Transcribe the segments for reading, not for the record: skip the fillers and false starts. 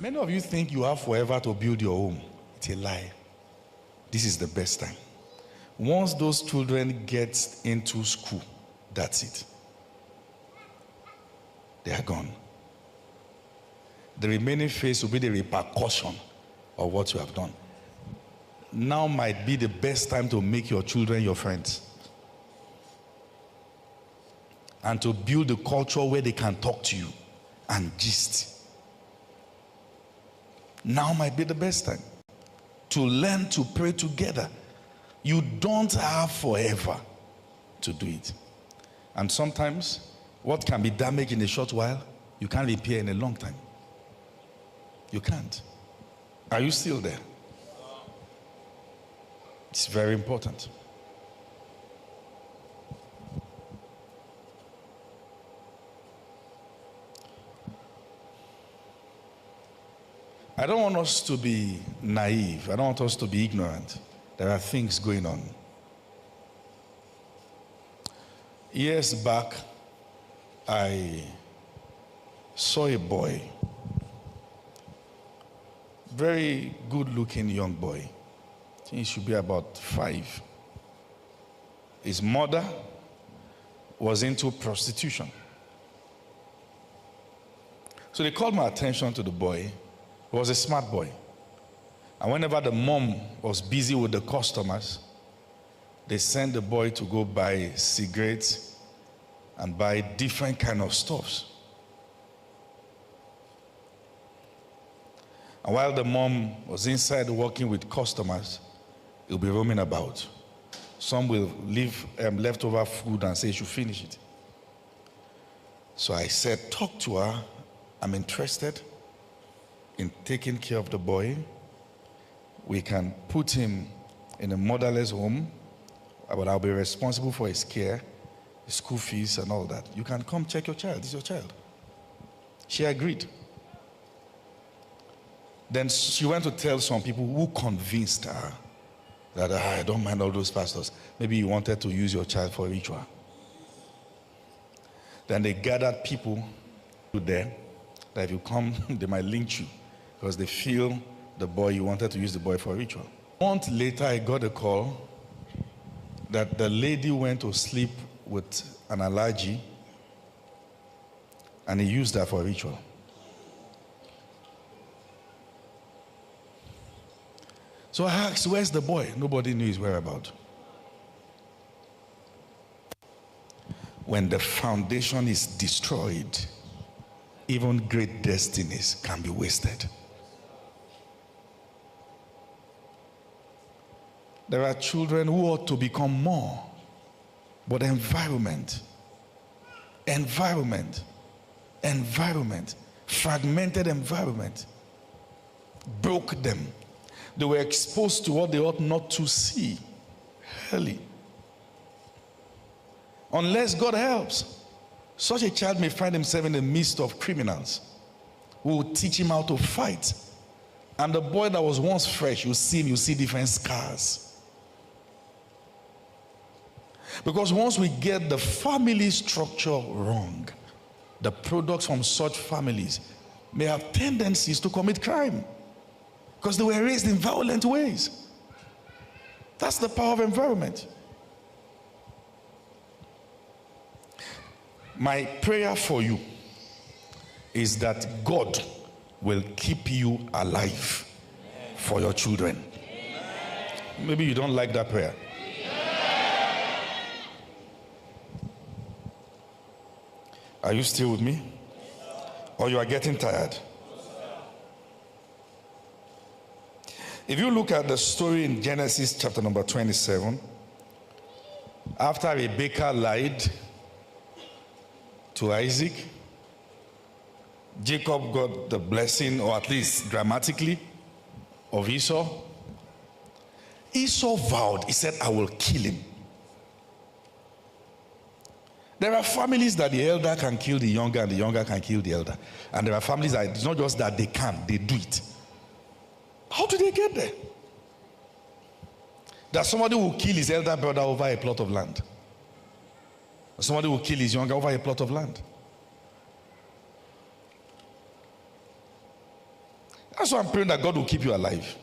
Many of you think you have forever to build your home. It's a lie. This is the best time. Once those children get into school, that's it. They are gone. The remaining phase will be the repercussion of what you have done. Now might be the best time to make your children your friends. And to build a culture where they can talk to you and gist. Now might be the best time to learn to pray together. You don't have forever to do it. And sometimes what can be damaged in a short while, you can't repair in a long time. You can't. Are you still there? It's very important. I don't want us to be naive. I don't want us to be ignorant. There are things going on. Years back, I saw a boy, very good-looking young boy. I think he should be about 5. His mother was into prostitution. So they called my attention to the boy. He was a smart boy. And whenever the mom was busy with the customers, they sent the boy to go buy cigarettes and buy different kind of stuffs. And while the mom was inside working with customers, he'll be roaming about. Some will leave leftover food and say, you should finish it. So I said, talk to her. I'm interested in taking care of the boy. We can put him in a motherless home, but I'll be responsible for his care, his school fees and all that. You can come check your child. This is your child. She agreed. Then she went to tell some people who convinced her that I don't mind all those pastors. Maybe you wanted to use your child for a ritual. Then they gathered people there that if you come, they might lynch you because they feel you wanted to use the boy for a ritual. A month later, I got a call that the lady went to sleep with an allergy and he used that for a ritual. So I asked, where's the boy? Nobody knew his whereabouts. When the foundation is destroyed, even great destinies can be wasted. There are children who ought to become more, but environment, fragmented environment broke them. They were exposed to what they ought not to see early. Unless God helps, such a child may find himself in the midst of criminals who will teach him how to fight. And the boy that was once fresh, you see him, you see different scars. Because once we get the family structure wrong, the products from such families may have tendencies to commit crime because they were raised in violent ways. That's the power of environment. My prayer for you is that God will keep you alive for your children. Maybe you don't like that prayer. Are you still with me? Or you are getting tired? If you look at the story in Genesis chapter number 27, after Rebekah lied to Isaac, Jacob got the blessing, or at least grammatically, of Esau. Esau vowed, he said, I will kill him. There are families that the elder can kill the younger and the younger can kill the elder. And there are families that it's not just that they can, they do it. How do they get there? That somebody will kill his elder brother over a plot of land. Somebody will kill his younger over a plot of land. That's why I'm praying that God will keep you alive.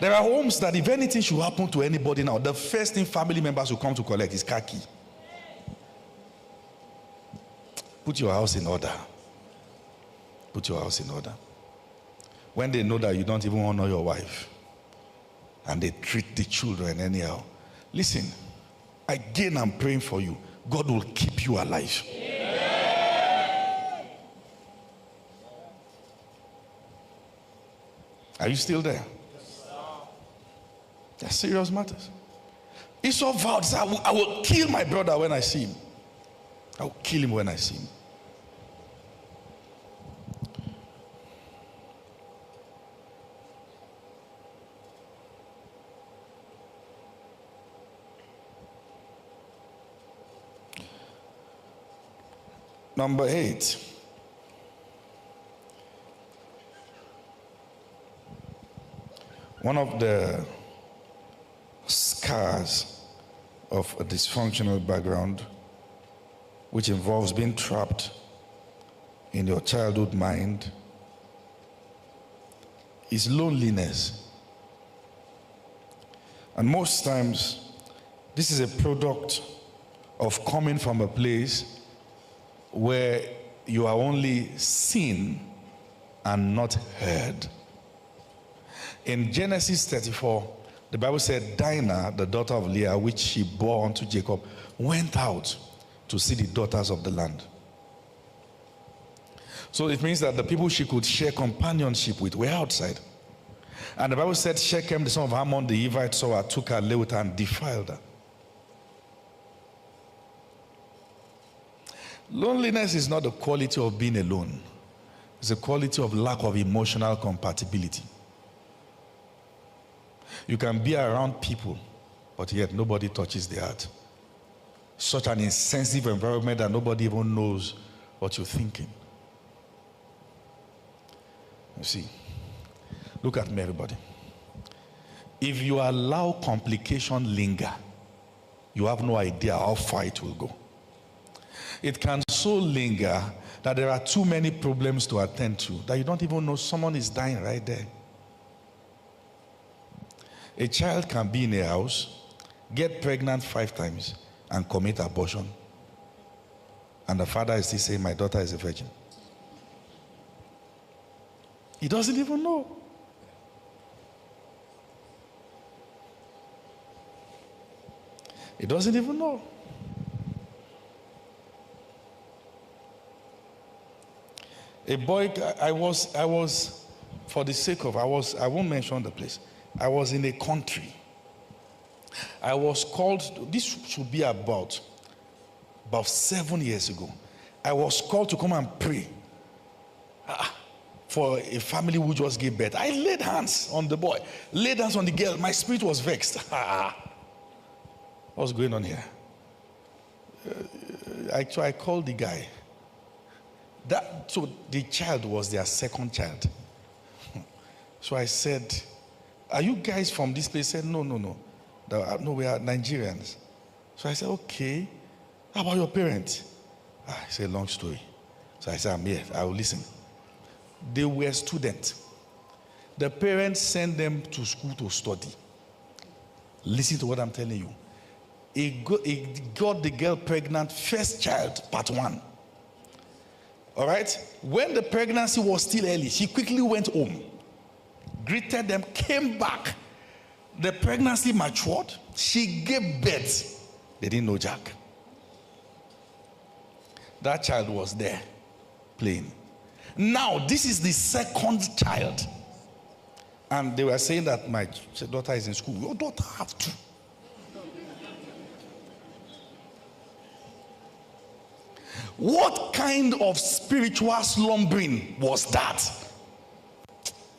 There are homes that if anything should happen to anybody now, the first thing family members will come to collect is car key. Put your house in order. Put your house in order. When they know that you don't even honor your wife and they treat the children anyhow, listen, again I'm praying for you. God will keep you alive. Are you still there? That's serious matters. Esau vowed, I will kill my brother when I see him. I will kill him when I see him. Number 8. One of the scars of a dysfunctional background, which involves being trapped in your childhood mind, is loneliness. And most times, this is a product of coming from a place where you are only seen and not heard. In Genesis 34, the Bible said, Dinah, the daughter of Leah, which she bore unto Jacob, went out to see the daughters of the land. So it means that the people she could share companionship with were outside. And the Bible said, Shechem, the son of Hamon, the Hivite, saw her, took her, lay with her, and defiled her. Loneliness is not the quality of being alone. It's a quality of lack of emotional compatibility. You can be around people, but yet nobody touches the heart. Such an insensitive environment that nobody even knows what you're thinking. You see, look at me, everybody. If you allow complication linger, you have no idea how far it will go. It can so linger that there are too many problems to attend to that you don't even know someone is dying right there. A child can be in a house, get pregnant 5 times, and commit abortion. And the father is still saying, my daughter is a virgin. He doesn't even know. He doesn't even know. A boy, I was, for the sake of, I won't mention the place. I was in a country. I was called, this should be about 7 years ago. I was called to come and pray for a family who just gave birth. I laid hands on the boy, laid hands on the girl. My spirit was vexed. What's going on here? I called the guy. So the child was their second child. So I said, are you guys from this place? He said, no. No, we are Nigerians. So I said, okay. How about your parents? He said, long story. So I said, I'm here. I will listen. They were students. The parents sent them to school to study. Listen to what I'm telling you. He got the girl pregnant, first child, part 1. All right? When the pregnancy was still early, she quickly went home, greeted them, came back. The pregnancy matured. She gave birth. They didn't know Jack. That child was there playing. Now, this is the second child. And they were saying that my daughter is in school. Your daughter have to. What kind of spiritual slumbering was that?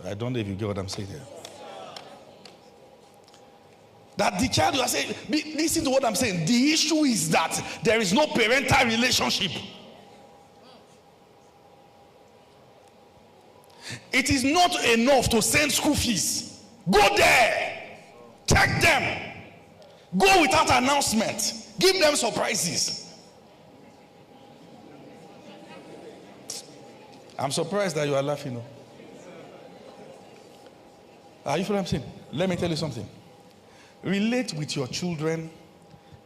I don't know if you get what I'm saying here. That the child, you are saying, listen to what I'm saying. The issue is that there is no parental relationship. It is not enough to send school fees. Go there, check them, go without announcement, give them surprises. I'm surprised that you are laughing. Are you following what I'm saying? Let me tell you something. Relate with your children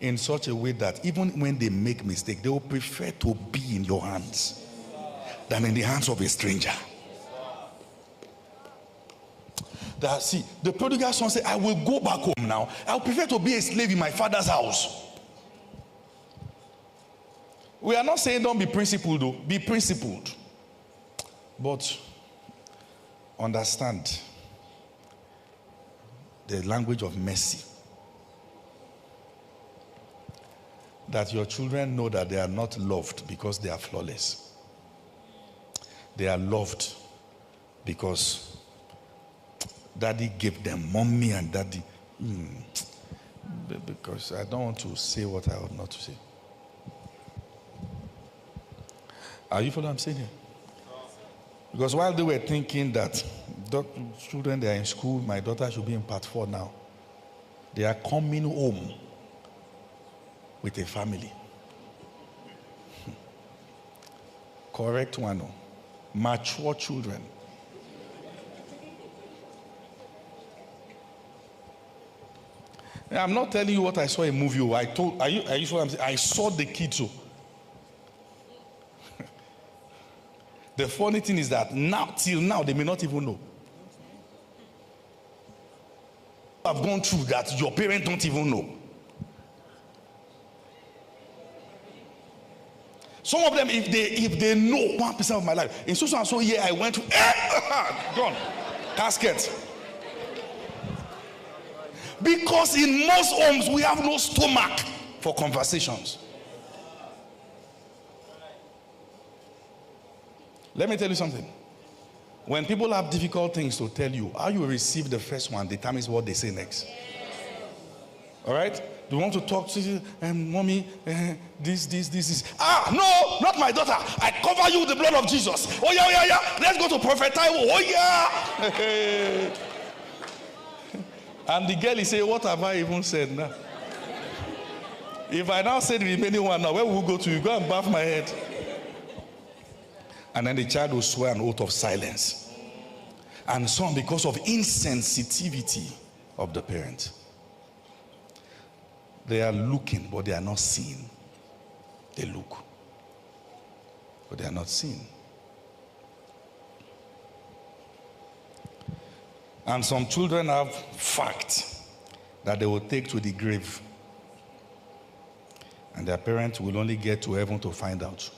in such a way that even when they make mistakes, they will prefer to be in your hands than in the hands of a stranger. See, the prodigal son said, I will go back home now. I will prefer to be a slave in my father's house. We are not saying don't be principled, though. Be principled. But understand the language of mercy. That your children know that they are not loved because they are flawless. They are loved because daddy gave them mommy and daddy. Because I don't want to say what I ought not to say. Are you following what I'm saying here? Because while they were thinking that children, they are in school, my daughter should be in part 4 now, they are coming home with a family. Correct one. Mature children. I'm not telling you what I saw in a movie. I saw the kids. The funny thing is that till now, they may not even know. I've gone through that your parents don't even know. Some of them, if they know 1% of my life, in so and so year I went to gone, casket. Because in most homes we have no stomach for conversations. Let me tell you something. When people have difficult things to tell you, how you receive the first one determines what they say next. All right? Do you want to talk to you? Mommy, this. No, not my daughter. I cover you with the blood of Jesus. Oh, yeah. Let's go to Prophet Taiwo. Oh, yeah. And the girl is saying, what have I even said now? If I now say the remaining one now, where will we go to? You go and bath my head. And then the child will swear an oath of silence. And some because of insensitivity of the parent. They are looking, but they are not seeing. They look, but they are not seeing. And some children have facts that they will take to the grave. And their parents will only get to heaven to find out.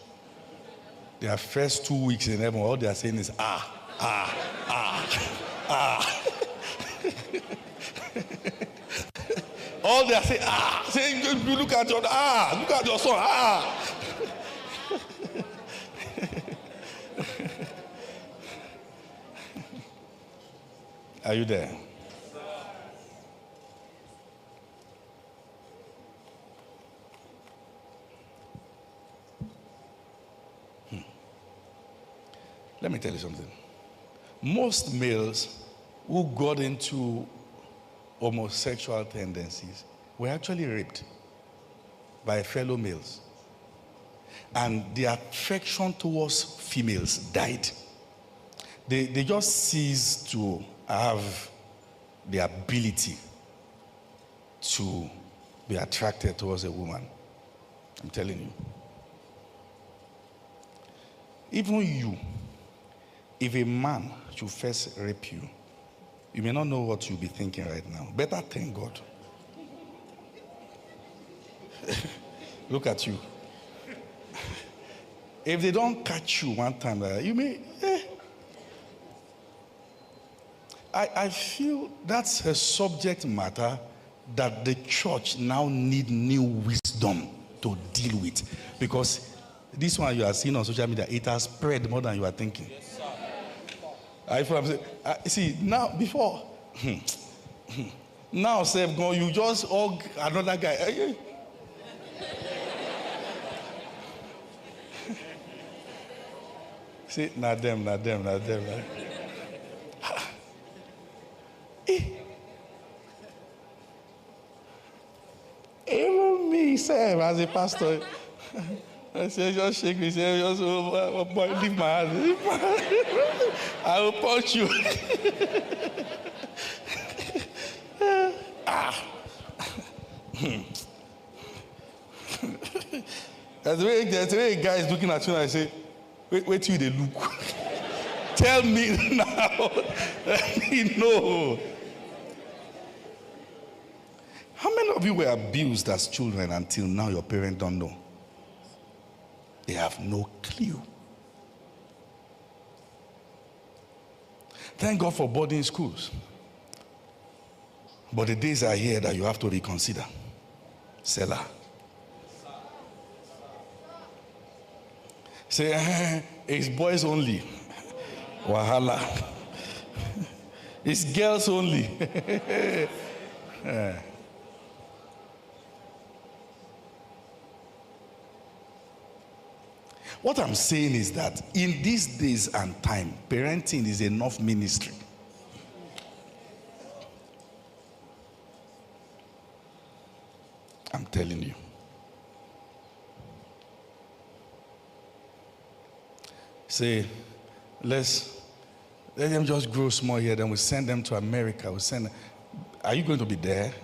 Their first 2 weeks in heaven, all they are saying is, all they are saying, saying, look at your son, Are you there? Let me tell you something. Most males who got into homosexual tendencies were actually raped by fellow males. And their affection towards females died. They just ceased to have the ability to be attracted towards a woman. I'm telling you. Even you, if a man should first rape you, you may not know what you'll be thinking right now. Better thank God. Look at you. If they don't catch you one time, you may... I feel that's a subject matter that the church now need new wisdom to deal with. Because this one you are seeing on social media, it has spread more than you are thinking. Yes, sir. See, now, before, now, Seth, go, you just hug another guy. See, not them. Even me, Sam, as a pastor, I say, just shake me, say, boy, leave my hand. I will punch you. That's the way a guy is looking at you and I say, wait till they look. Tell me now. Let me know. How many of you were abused as children until now your parents don't know? They have no clue. Thank God for boarding schools. But the days are here that you have to reconsider. Selah. Say, it's boys only. Wahala. It's girls only. What I'm saying is that in these days and time, parenting is enough ministry. I'm telling you. Say, let them just grow small here, then we send them to America. Are you going to be there?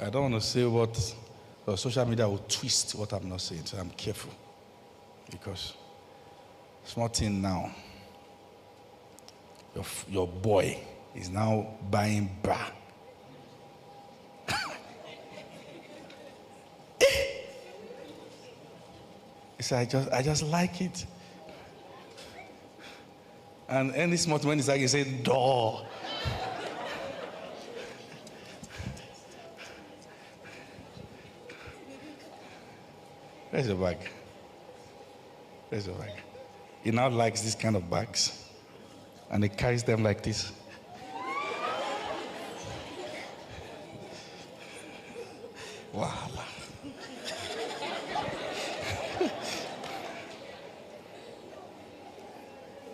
I don't want to say what social media will twist what I'm not saying, so I'm careful. Because small thing now, your boy is now buying bra. So I just like it. And any small when it's like you say door. Where's your bag? Where's your bag? He now likes this kind of bags. And he carries them like this. Wow.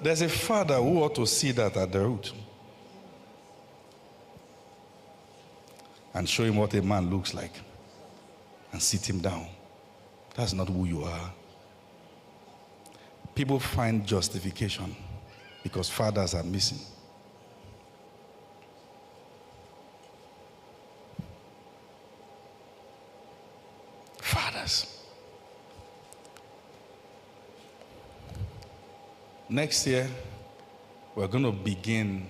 There's a father who ought to see that at the root and show him what a man looks like and sit him down. That's not who you are. People find justification because fathers are missing. Fathers. Next year, we're going to begin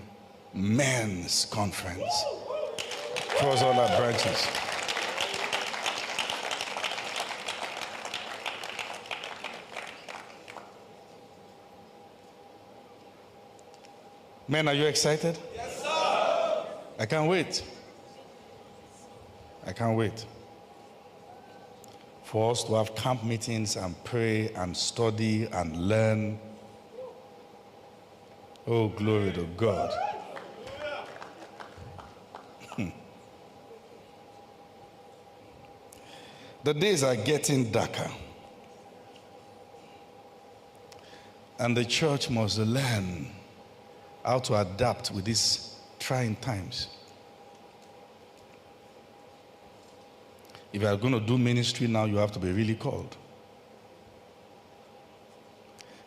men's conference across all our branches. Men, are you excited? Yes, sir. I can't wait. I can't wait for us to have camp meetings and pray and study and learn. Oh, glory to God. The days are getting darker. And the church must learn how to adapt with these trying times. If you are going to do ministry now, you have to be really called.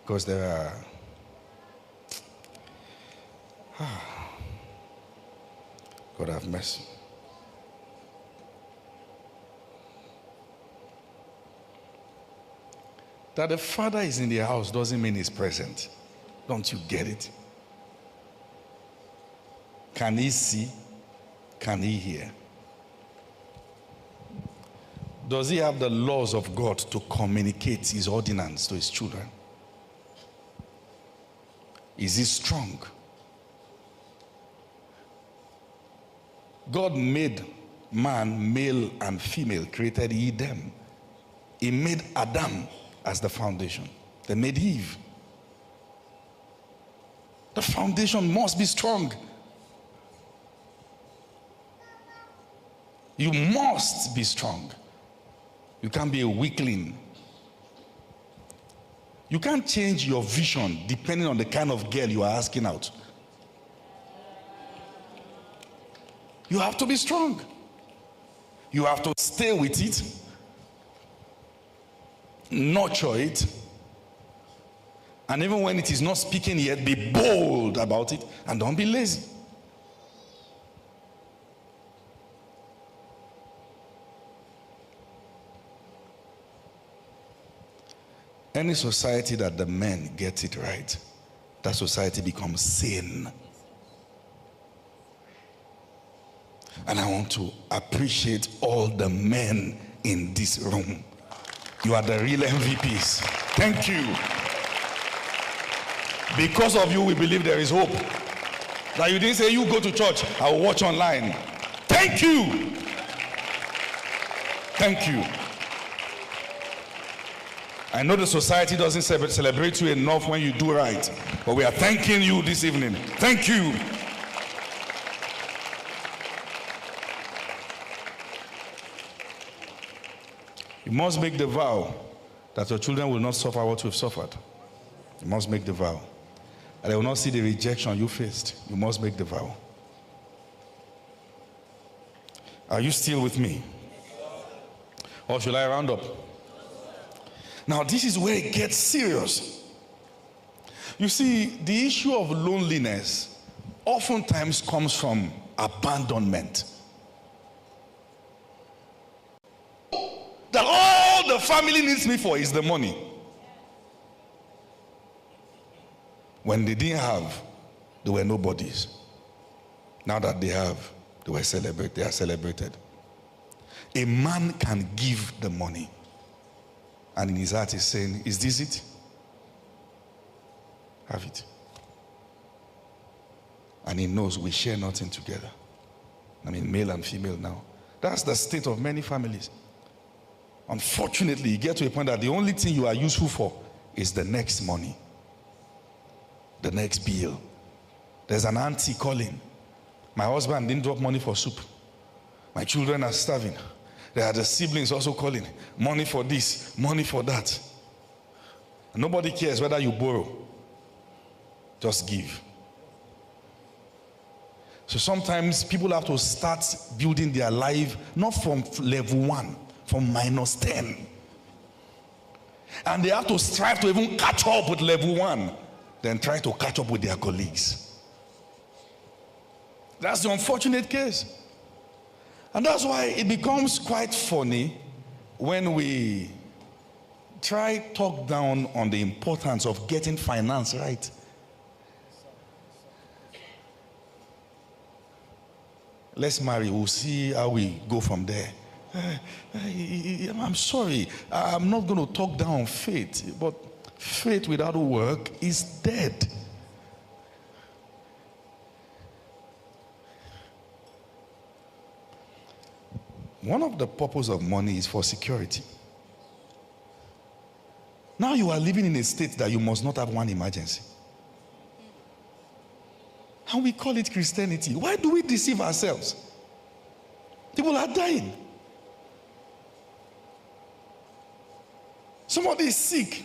Because there are... God have mercy. That the Father is in the house doesn't mean he's present. Don't you get it? Can he see? Can he hear? Does he have the laws of God to communicate his ordinance to his children? Is he strong? God made man, male and female, created he them. He made Adam as the foundation. They made Eve. The foundation must be strong. You must be strong. You can't be a weakling. You can't change your vision depending on the kind of girl you are asking out. You have to be strong. You have to stay with it, nurture it, And even when it is not speaking yet, be bold about it and don't be lazy. Any society that the men get it right, that society becomes sane. And I want to appreciate all the men in this room. You are the real MVPs. Thank you. Because of you, we believe there is hope. That you didn't say, you go to church, I will watch online. Thank you. Thank you. I know the society doesn't celebrate you enough when you do right, but we are thanking you this evening. Thank you. You must make the vow that your children will not suffer what you've suffered. You must make the vow. And they will not see the rejection you faced. You must make the vow. Are you still with me? Or should I round up? Now, this is where it gets serious. You see, the issue of loneliness oftentimes comes from abandonment. That all the family needs me for is the money. When they didn't have, they were nobodies. Now that they have, they are celebrated. A man can give the money. And in his heart he's saying, is this it? Have it. And he knows we share nothing together. I mean, male and female now. That's the state of many families. Unfortunately, you get to a point that the only thing you are useful for is the next money. The next bill. There's an auntie calling. My husband didn't drop money for soup. My children are starving. There are the siblings also calling. Money for this, money for that. Nobody cares whether you borrow. Just give. So sometimes people have to start building their life not from level 1, from -10. And they have to strive to even catch up with level 1, then try to catch up with their colleagues. That's the unfortunate case. And that's why it becomes quite funny when we talk down on the importance of getting finance right. Let's marry, we'll see how we go from there. I'm sorry, I'm not going to talk down on faith, but faith without work is dead. One of the purposes of money is for security. Now you are living in a state that you must not have one emergency. And we call it Christianity. Why do we deceive ourselves? People are dying. Somebody is sick.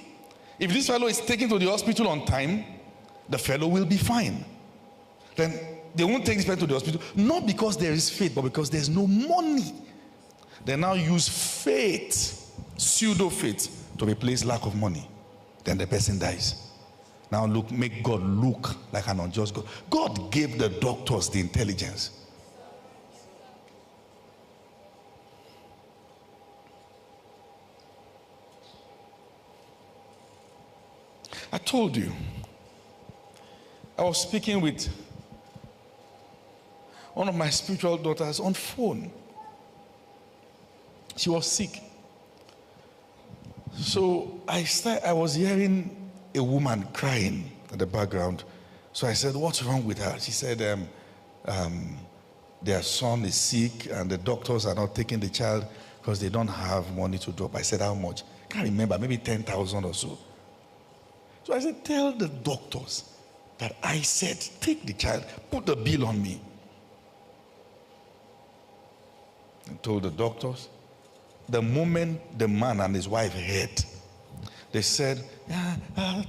If this fellow is taken to the hospital on time, the fellow will be fine. Then they won't take this fellow to the hospital, not because there is faith, but because there's no money. They now use faith, pseudo faith, to replace lack of money. Then the person dies. Now make God look like an unjust God. God gave the doctors the intelligence. I told you, I was speaking with one of my spiritual daughters on phone. She was sick. So I was hearing a woman crying in the background. So I said, what's wrong with her? She said, their son is sick and the doctors are not taking the child because they don't have money to drop. I said, how much? I can't remember, maybe 10,000 or so. So I said, tell the doctors that I said, take the child, put the bill on me. I told the doctors. The moment the man and his wife heard, they said,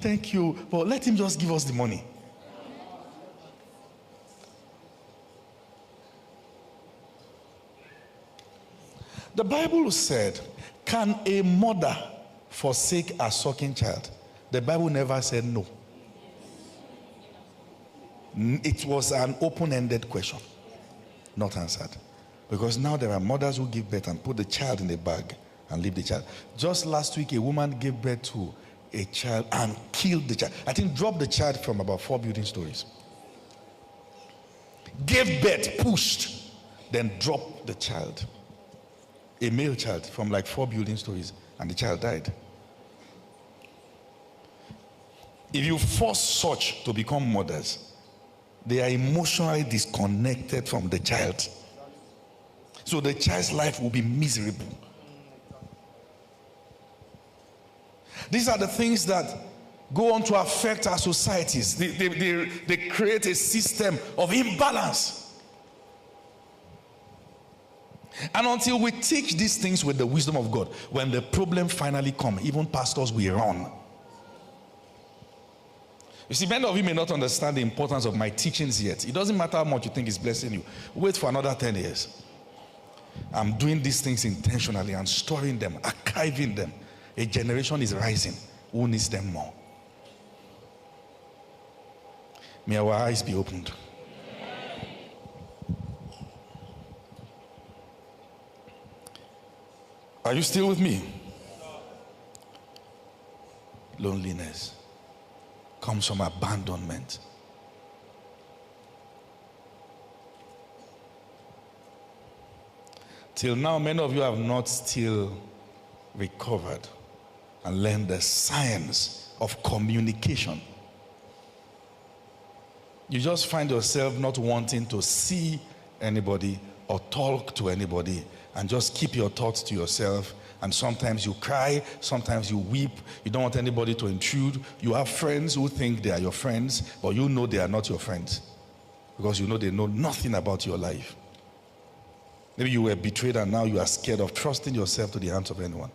thank you, but let him just give us the money. The Bible said, can a mother forsake a sucking child The Bible never said no. It was an open-ended question, not answered. Because now there are mothers who give birth and put the child in a bag and leave the child. Just last week, a woman gave birth to a child and killed the child. I think dropped the child from about 4 building stories. Gave birth, pushed, then dropped the child. A male child from like 4 building stories, and the child died. If you force such to become mothers, they are emotionally disconnected from the child. So the child's life will be miserable. These are the things that go on to affect our societies. They create a system of imbalance. And until we teach these things with the wisdom of God, when the problem finally comes, even pastors will run. You see, many of you may not understand the importance of my teachings yet. It doesn't matter how much you think is blessing you. Wait for another 10 years. I'm doing these things intentionally and storing them, archiving them. A generation is rising who needs them more. May our eyes be opened. Are you still with me? Loneliness comes from abandonment. Till now, many of you have not still recovered and learned the science of communication. You just find yourself not wanting to see anybody or talk to anybody, and just keep your thoughts to yourself. And sometimes you cry, sometimes you weep. You don't want anybody to intrude. You have friends who think they are your friends, but you know they are not your friends, because you know they know nothing about your life. Maybe you were betrayed and now you are scared of trusting yourself to the hands of anyone.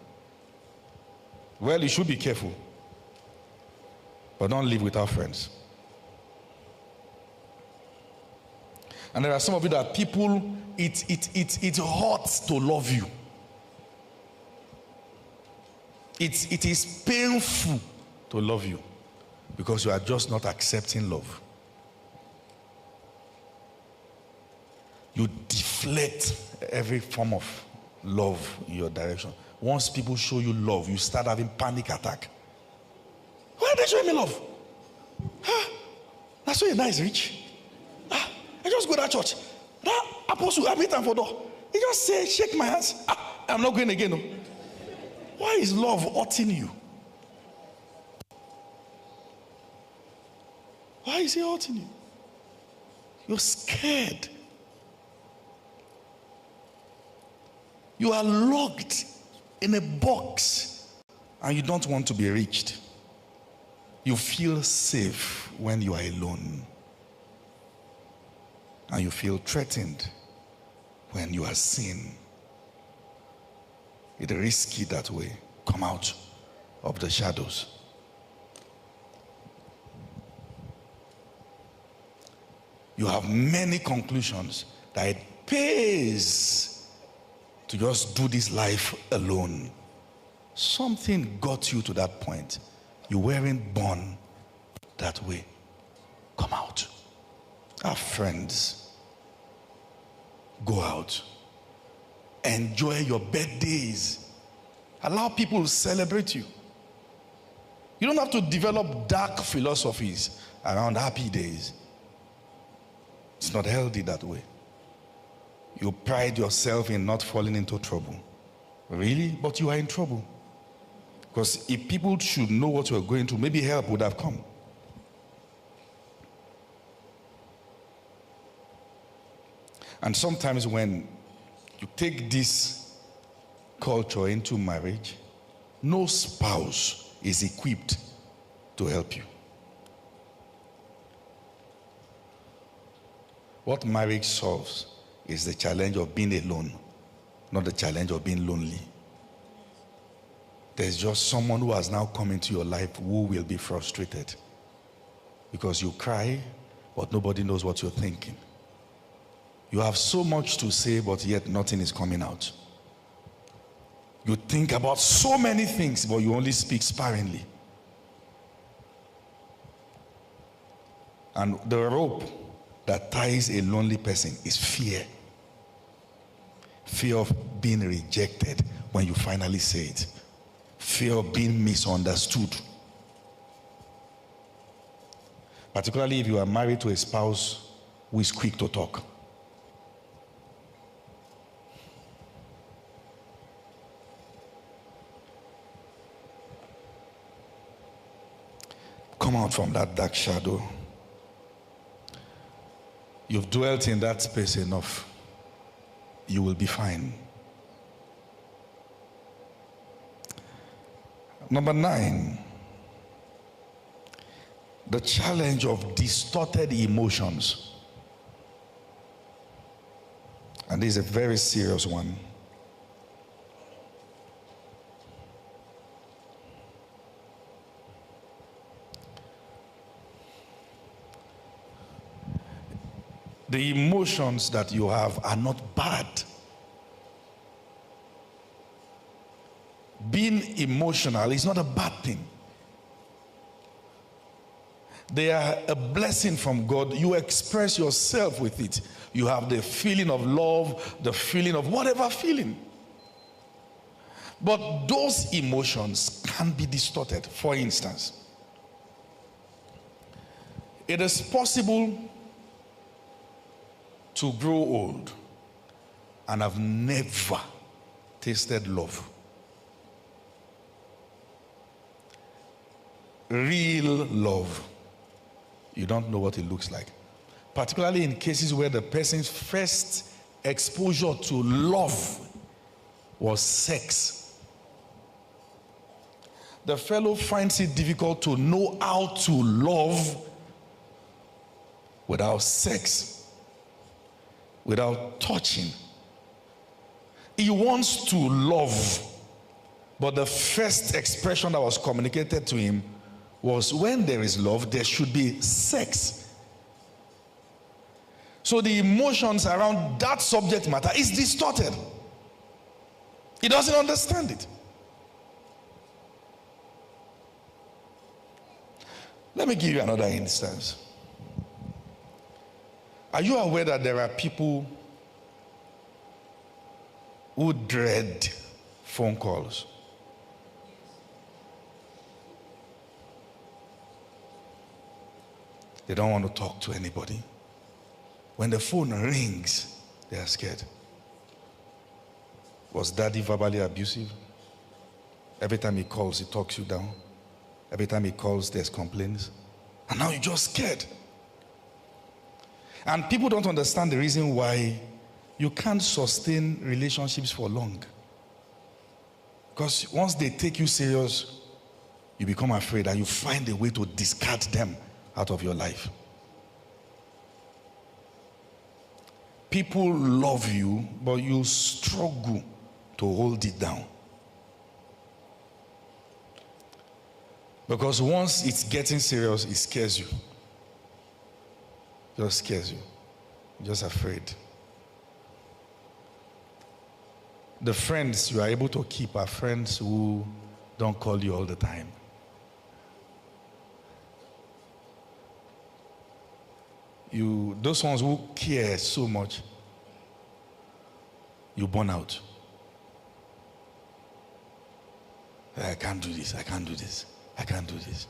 Well, you should be careful, but don't live without friends. And there are some of you that people, it hurts to love you. It is painful to love you because you are just not accepting love. You deflect every form of love in your direction. Once people show you love, you start having panic attack. Why are they showing me love? That's why you're nice, rich. I just go to that church. That apostle, I meet him for door. He just say, shake my hands. I'm not going again. No. Why is love hurting you? Why is he hurting you? You're scared. You are locked in a box and you don't want to be reached. You feel safe when you are alone. And you feel threatened when you are seen. It's risky that way. Come out of the shadows. You have many conclusions that it pays to just do this life alone. Something got you to that point. You weren't born that way. Come out. Have friends. Go out. Enjoy your birthdays. Allow people to celebrate you. You don't have to develop dark philosophies around happy days. It's not healthy that way. You pride yourself in not falling into trouble. Really? But you are in trouble. Because if people should know what you are going through, maybe help would have come. And sometimes when you take this culture into marriage, no spouse is equipped to help you. What marriage solves is the challenge of being alone, not the challenge of being lonely. There's just someone who has now come into your life who will be frustrated because you cry, but nobody knows what you're thinking. You have so much to say, but yet nothing is coming out. You think about so many things, but you only speak sparingly. And the rope that ties a lonely person is fear. Fear of being rejected when you finally say it. Fear of being misunderstood. Particularly if you are married to a spouse who is quick to talk. Come out from that dark shadow. You've dwelt in that space enough. You will be fine. Number 9, the challenge of distorted emotions. And this is a very serious one. The emotions that you have are not bad. Being emotional is not a bad thing. They are a blessing from God. You express yourself with it. You have the feeling of love, the feeling of whatever feeling. But those emotions can be distorted. For instance, it is possible to grow old and have never tasted love. Real love. You don't know what it looks like. Particularly in cases where the person's first exposure to love was sex. The fellow finds it difficult to know how to love without sex, without touching. He wants to love, but the first expression that was communicated to him was when there is love, there should be sex. So the emotions around that subject matter is distorted. He doesn't understand it. Let me give you another instance. Are you aware that there are people who dread phone calls? They don't want to talk to anybody. When the phone rings, they are scared. Was daddy verbally abusive? Every time he calls, he talks you down. Every time he calls, there's complaints. And now you're just scared. And people don't understand the reason why you can't sustain relationships for long. Because once they take you serious, you become afraid and you find a way to discard them out of your life. People love you, but you struggle to hold it down. Because once it's getting serious, it scares you. It just scares you. You're just afraid. The friends you are able to keep are friends who don't call you all the time. Those ones who care so much, you burn out. I can't do this, I can't do this, I can't do this.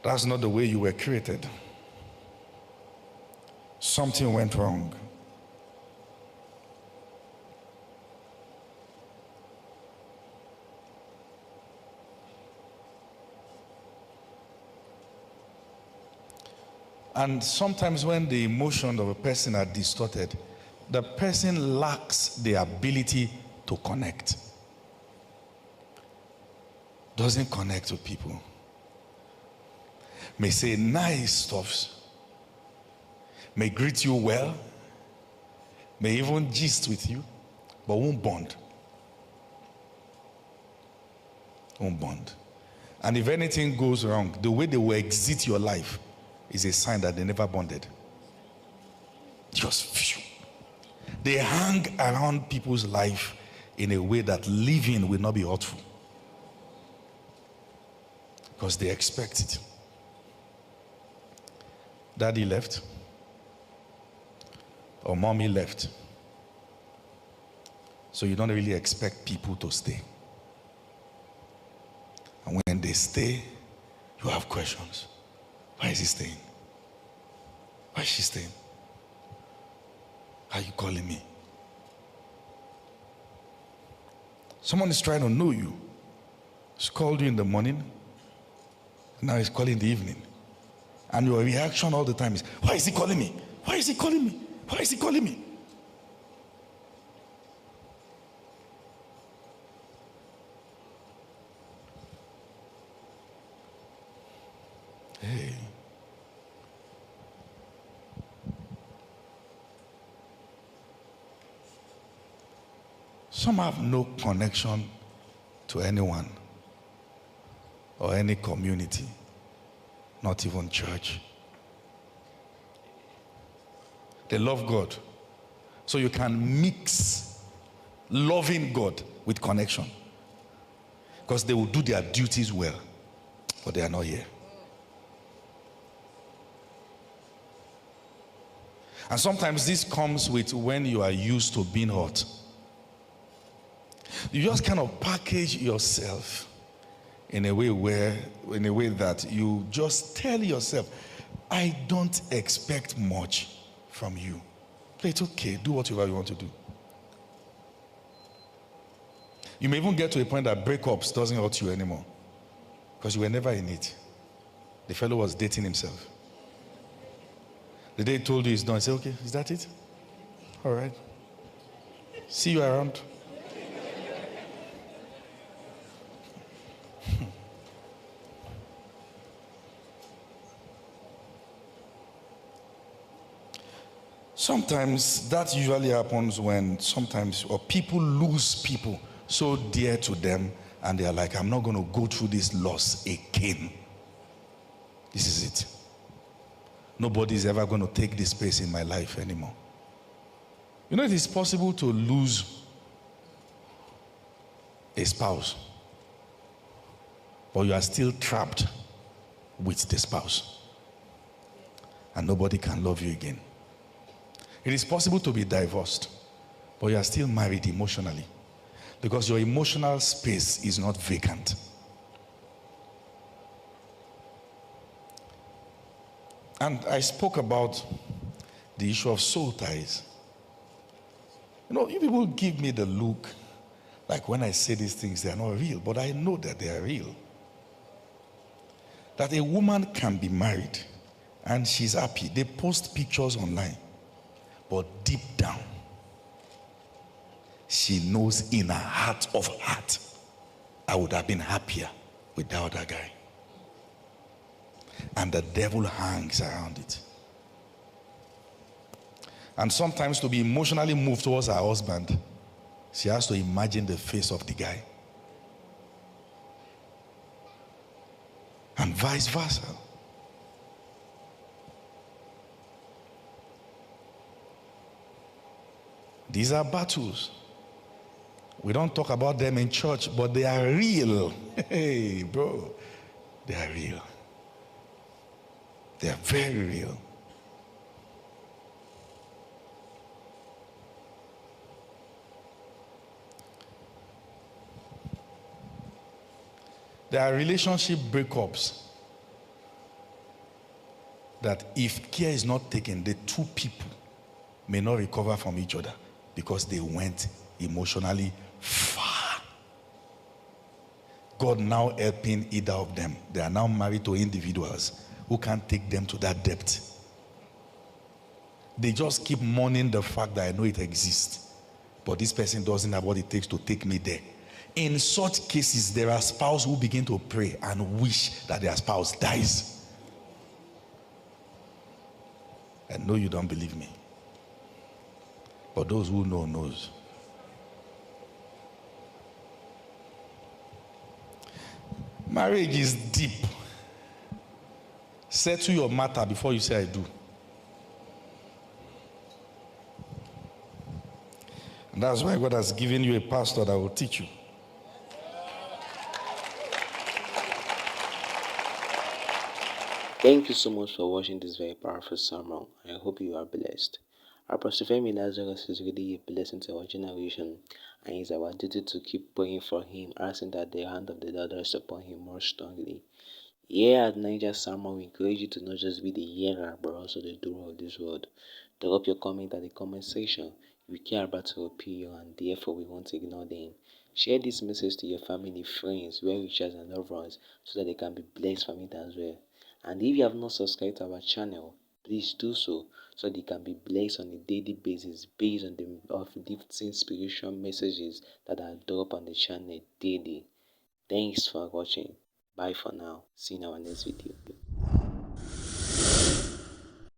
That's not the way you were created. Something went wrong. And sometimes when the emotions of a person are distorted, the person lacks the ability to connect. Doesn't connect with people. May say nice stuff. May greet you well. May even gist with you, but won't bond. Won't bond. And if anything goes wrong, the way they will exit your life is a sign that they never bonded. Just phew. They hang around people's life in a way that living will not be hurtful. because they expect it. Daddy left, or mommy left, so you don't really expect people to stay. And when they stay, you have questions. Why is he staying? Why is she staying? Why are you calling me? Someone is trying to know you. He's called you in the morning. Now he's calling in the evening. And your reaction all the time is, why is he calling me? Why is he calling me? Why is he calling me? Hey. Some have no connection to anyone or any community, not even church. They love God. So you can mix loving God with connection, because they will do their duties well, but they are not here. And sometimes this comes with when you are used to being hot. You just kind of package yourself in a way that you just tell yourself, I don't expect much from you. It's okay, do whatever you want to do. You may even get to a point that breakups doesn't hurt you anymore, because you were never in it. The fellow was dating himself. The day he told you he's done, he said, okay, is that it? All right. See you around. Sometimes that usually happens when people lose people so dear to them, and they are like, I'm not going to go through this loss again. This is it. Nobody's ever going to take this space in my life anymore. You know, it is possible to lose a spouse, but you are still trapped with the spouse, and nobody can love you again. It is possible to be divorced, but you are still married emotionally, because your emotional space is not vacant. And I spoke about the issue of soul ties. You know, you people give me the look like when I say these things, they are not real, but I know that they are real. That a woman can be married and she's happy. They post pictures online, but deep down, she knows in her heart of heart, I would have been happier with that other guy. And the devil hangs around it. And sometimes, to be emotionally moved towards her husband, she has to imagine the face of the guy. And vice versa. These are battles. We don't talk about them in church, but they are real. Hey, bro, they are real. They are very real. There are relationship breakups that, if care is not taken, the two people may not recover from each other because they went emotionally far. God now helping either of them. They are now married to individuals who can't take them to that depth. They just keep mourning the fact that I know it exists, but this person doesn't have what it takes to take me there. In such cases, there are spouses who begin to pray and wish that their spouse dies. I know you don't believe me, but those who know knows. Marriage is deep. Settle your matter before you say I do. And that's why God has given you a pastor that will teach you. Thank you so much for watching this very powerful sermon. I hope you are blessed. Apostle Femi Lazarus is really a blessing to our generation, and it's our duty to keep praying for him, asking that the hand of the Lord rest upon him more strongly. Here at Niger Sermon, we encourage you to not just be the hearer, but also the doer of this word. Drop your comment at the comment section. We care about your opinion, and therefore we won't ignore them. Share this message to your family, friends, well-wishers, and loved ones so that they can be blessed from it as well. And if you have not subscribed to our channel, please do so they can be blessed on a daily basis based on the uplifting spiritual messages that are dropped on the channel daily. Thanks for watching. Bye for now. See you in our next video.